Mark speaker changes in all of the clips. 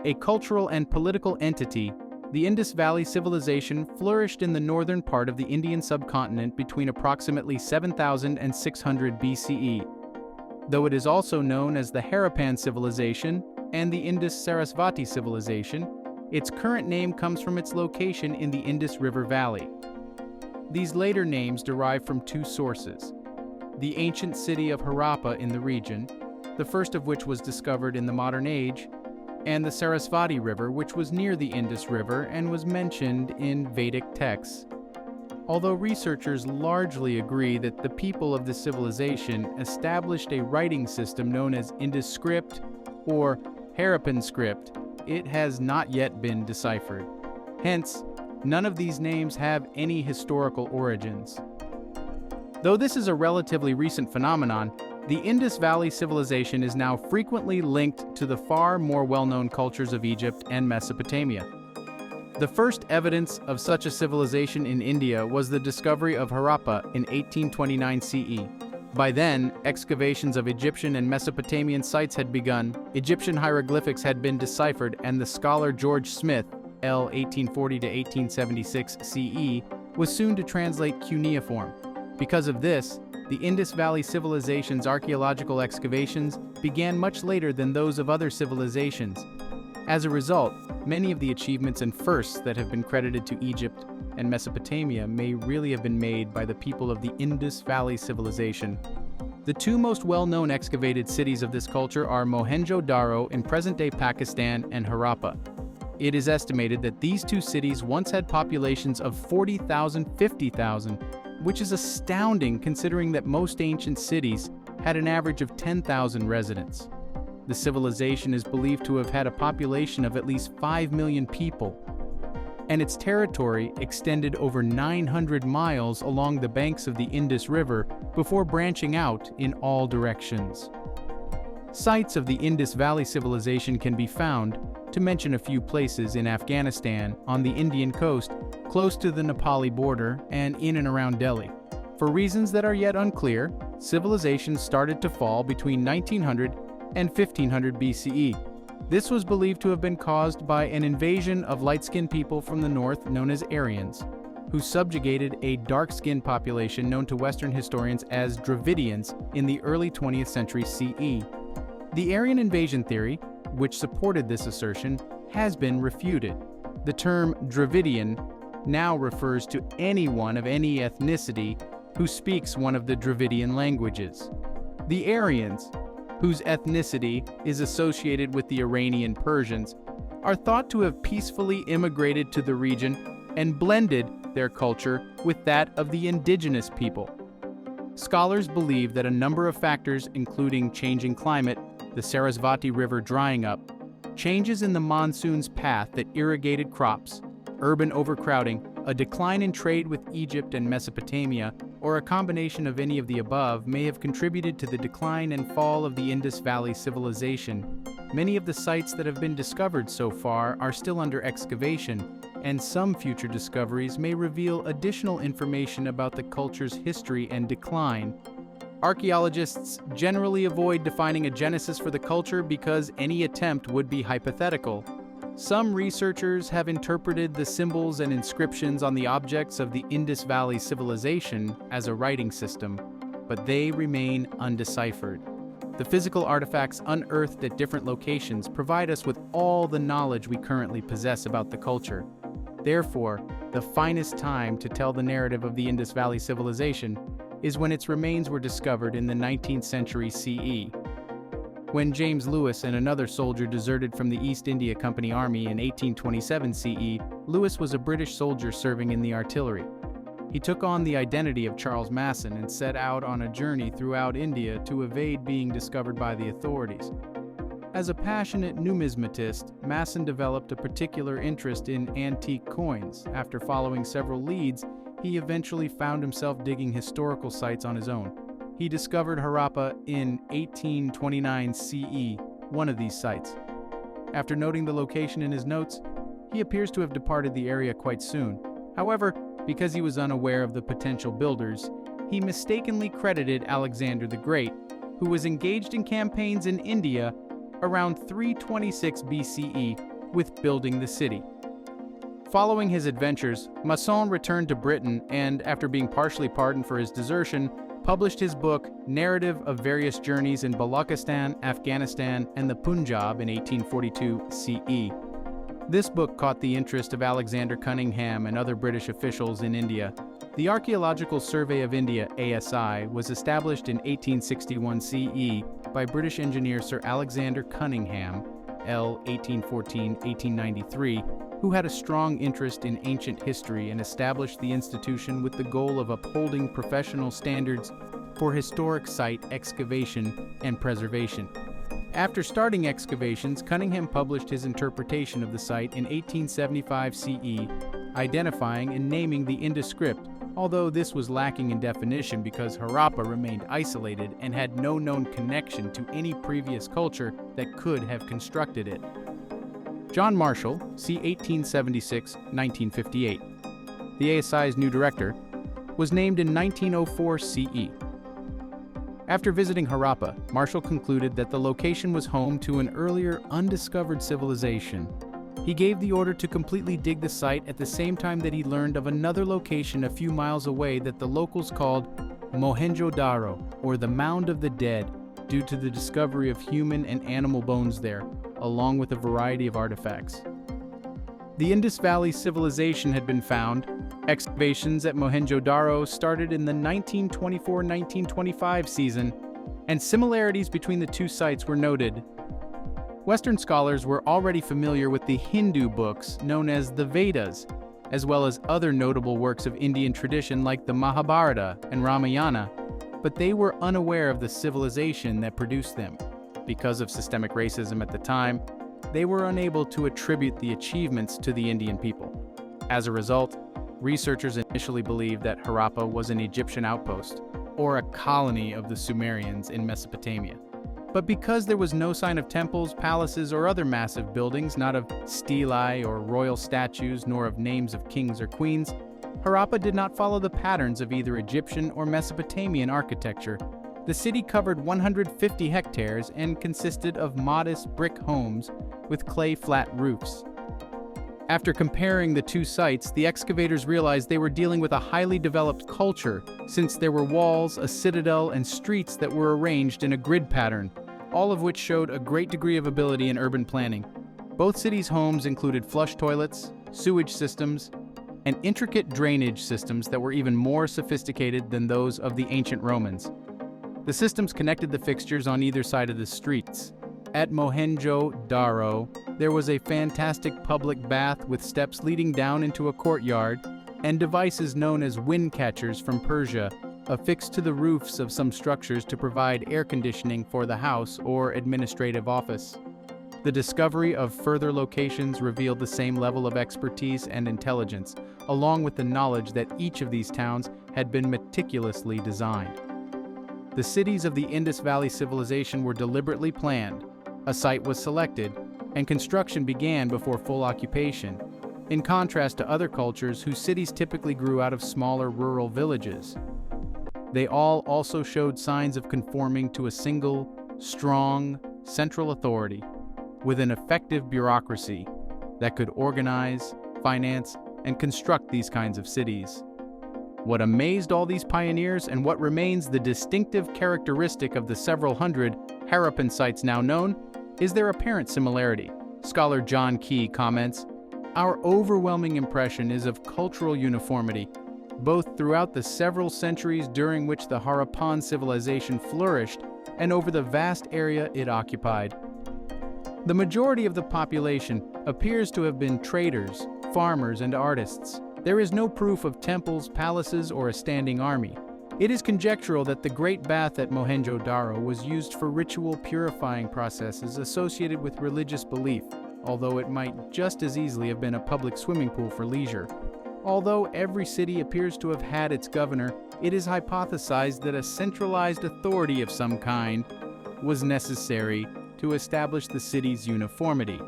Speaker 1: A cultural and political entity, the Indus Valley Civilization flourished in the northern part of the Indian subcontinent between approximately 7,000 and 600 BCE. Though it is also known as the Harrapan Civilization and the Indus-Sarasvati Civilization, its current name comes from its location in the Indus River Valley. These later names derive from two sources: the ancient city of Harappa in the region, the first of which was discovered in the modern age, and the Sarasvati River, which was near the Indus River and was mentioned in Vedic texts. Although researchers largely agree that the people of the civilization established a writing system known as Indus script or Harappan script, it has not yet been deciphered. Hence, none of these names have any historical origins. Though this is a relatively recent phenomenon, the Indus Valley Civilization is now frequently linked to the far more well-known cultures of Egypt and Mesopotamia. The first evidence of such a civilization in India was the discovery of Harappa in 1829 CE. By then, excavations of Egyptian and Mesopotamian sites had begun, Egyptian hieroglyphics had been deciphered, and the scholar George Smith, L. 1840 to 1876 CE, was soon to translate cuneiform. Because of this, the Indus Valley Civilization's archaeological excavations began much later than those of other civilizations. As a result, many of the achievements and firsts that have been credited to Egypt and Mesopotamia may really have been made by the people of the Indus Valley Civilization. The two most well-known excavated cities of this culture are Mohenjo-Daro in present-day Pakistan and Harappa. It is estimated that these two cities once had populations of 40,000, 50,000, which is astounding considering that most ancient cities had an average of 10,000 residents. The civilization is believed to have had a population of at least 5 million people, and its territory extended over 900 miles along the banks of the Indus River before branching out in all directions. Sites of the Indus Valley Civilization can be found, to mention a few places, in Afghanistan, on the Indian coast, close to the Nepali border, and in and around Delhi. For reasons that are yet unclear, civilization started to fall between 1900 and 1500 BCE. This was believed to have been caused by an invasion of light-skinned people from the north known as Aryans, who subjugated a dark-skinned population known to Western historians as Dravidians in the early 20th century CE. The Aryan invasion theory, which supported this assertion, has been refuted. The term Dravidian now refers to anyone of any ethnicity who speaks one of the Dravidian languages. The Aryans, whose ethnicity is associated with the Iranian Persians, are thought to have peacefully immigrated to the region and blended their culture with that of the indigenous people. Scholars believe that a number of factors, including changing climate, the Sarasvati River drying up, changes in the monsoon's path that irrigated crops, urban overcrowding, a decline in trade with Egypt and Mesopotamia, or a combination of any of the above, may have contributed to the decline and fall of the Indus Valley Civilization. Many of the sites that have been discovered so far are still under excavation, and some future discoveries may reveal additional information about the culture's history and decline. Archaeologists generally avoid defining a genesis for the culture because any attempt would be hypothetical. Some researchers have interpreted the symbols and inscriptions on the objects of the Indus Valley Civilization as a writing system, but they remain undeciphered. The physical artifacts unearthed at different locations provide us with all the knowledge we currently possess about the culture. Therefore, the finest time to tell the narrative of the Indus Valley Civilization is when its remains were discovered in the 19th century CE. When James Lewis and another soldier deserted from the East India Company Army in 1827 CE, Lewis was a British soldier serving in the artillery. He took on the identity of Charles Masson and set out on a journey throughout India to evade being discovered by the authorities. As a passionate numismatist, Masson developed a particular interest in antique coins. After following several leads, he eventually found himself digging historical sites on his own. He discovered Harappa in 1829 CE, one of these sites. After noting the location in his notes, he appears to have departed the area quite soon. However, because he was unaware of the potential builders, he mistakenly credited Alexander the Great, who was engaged in campaigns in India around 326 BCE with building the city. Following his adventures, Masson returned to Britain and, after being partially pardoned for his desertion, published his book Narrative of Various Journeys in Balochistan, Afghanistan, and the Punjab in 1842 CE. This book caught the interest of Alexander Cunningham and other British officials in India. The Archaeological Survey of India, ASI, was established in 1861 CE by British engineer Sir Alexander Cunningham, L. 1814-1893, who had a strong interest in ancient history and established the institution with the goal of upholding professional standards for historic site excavation and preservation. After starting excavations, Cunningham published his interpretation of the site in 1875 CE, identifying and naming the Indus script, although this was lacking in definition because Harappa remained isolated and had no known connection to any previous culture that could have constructed it. John Marshall, c. 1876-1958, the ASI's new director, was named in 1904 CE. After visiting Harappa, Marshall concluded that the location was home to an earlier undiscovered civilization. He gave the order to completely dig the site at the same time that he learned of another location a few miles away that the locals called Mohenjo-Daro, or the Mound of the Dead, due to the discovery of human and animal bones there, along with a variety of artifacts. The Indus Valley Civilization had been found. Excavations at Mohenjo-Daro started in the 1924-1925 season, and similarities between the two sites were noted. Western scholars were already familiar with the Hindu books known as the Vedas, as well as other notable works of Indian tradition like the Mahabharata and Ramayana, but they were unaware of the civilization that produced them. Because of systemic racism at the time, they were unable to attribute the achievements to the Indian people. As a result, researchers initially believed that Harappa was an Egyptian outpost, or a colony of the Sumerians in Mesopotamia. But because there was no sign of temples, palaces, or other massive buildings, not of stelae or royal statues, nor of names of kings or queens, Harappa did not follow the patterns of either Egyptian or Mesopotamian architecture. The city covered 150 hectares and consisted of modest brick homes with clay flat roofs. After comparing the two sites, the excavators realized they were dealing with a highly developed culture, since there were walls, a citadel, and streets that were arranged in a grid pattern, all of which showed a great degree of ability in urban planning. Both cities' homes included flush toilets, sewage systems, and intricate drainage systems that were even more sophisticated than those of the ancient Romans. The systems connected the fixtures on either side of the streets. At Mohenjo-Daro, there was a fantastic public bath with steps leading down into a courtyard, and devices known as wind catchers from Persia affixed to the roofs of some structures to provide air conditioning for the house or administrative office. The discovery of further locations revealed the same level of expertise and intelligence, along with the knowledge that each of these towns had been meticulously designed. The cities of the Indus Valley Civilization were deliberately planned, a site was selected, and construction began before full occupation, in contrast to other cultures whose cities typically grew out of smaller rural villages. They all also showed signs of conforming to a single, strong, central authority, with an effective bureaucracy that could organize, finance, and construct these kinds of cities. What amazed all these pioneers, and what remains the distinctive characteristic of the several hundred Harappan sites now known, is their apparent similarity. Scholar John Key comments, "Our overwhelming impression is of cultural uniformity, both throughout the several centuries during which the Harappan civilization flourished and over the vast area it occupied. The majority of the population appears to have been traders, farmers, and artists. There is no proof of temples, palaces, or a standing army. It is conjectural that the Great Bath at Mohenjo-Daro was used for ritual purifying processes associated with religious belief, although it might just as easily have been a public swimming pool for leisure. Although every city appears to have had its governor, it is hypothesized that a centralized authority of some kind was necessary to establish the city's uniformity.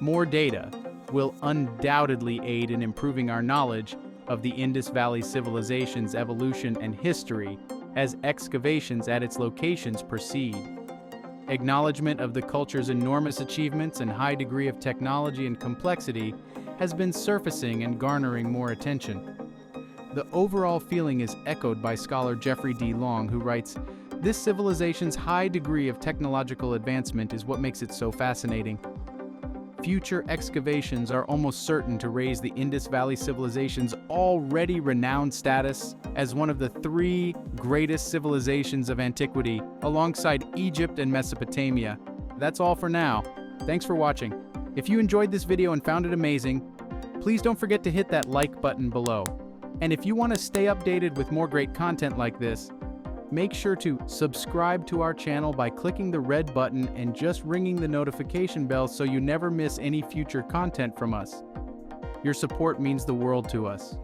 Speaker 1: More data will undoubtedly aid in improving our knowledge of the Indus Valley Civilization's evolution and history as excavations at its locations proceed. Acknowledgement of the culture's enormous achievements and high degree of technology and complexity has been surfacing and garnering more attention. The overall feeling is echoed by scholar Jeffrey D. Long, who writes, "This civilization's high degree of technological advancement is what makes it so fascinating. Future excavations are almost certain to raise the Indus Valley Civilization's already renowned status as one of the three greatest civilizations of antiquity, alongside Egypt and Mesopotamia." That's all for now. Thanks for watching. If you enjoyed this video and found it amazing, please don't forget to hit that like button below. And if you want to stay updated with more great content like this, make sure to subscribe to our channel by clicking the red button and just ringing the notification bell so you never miss any future content from us. Your support means the world to us.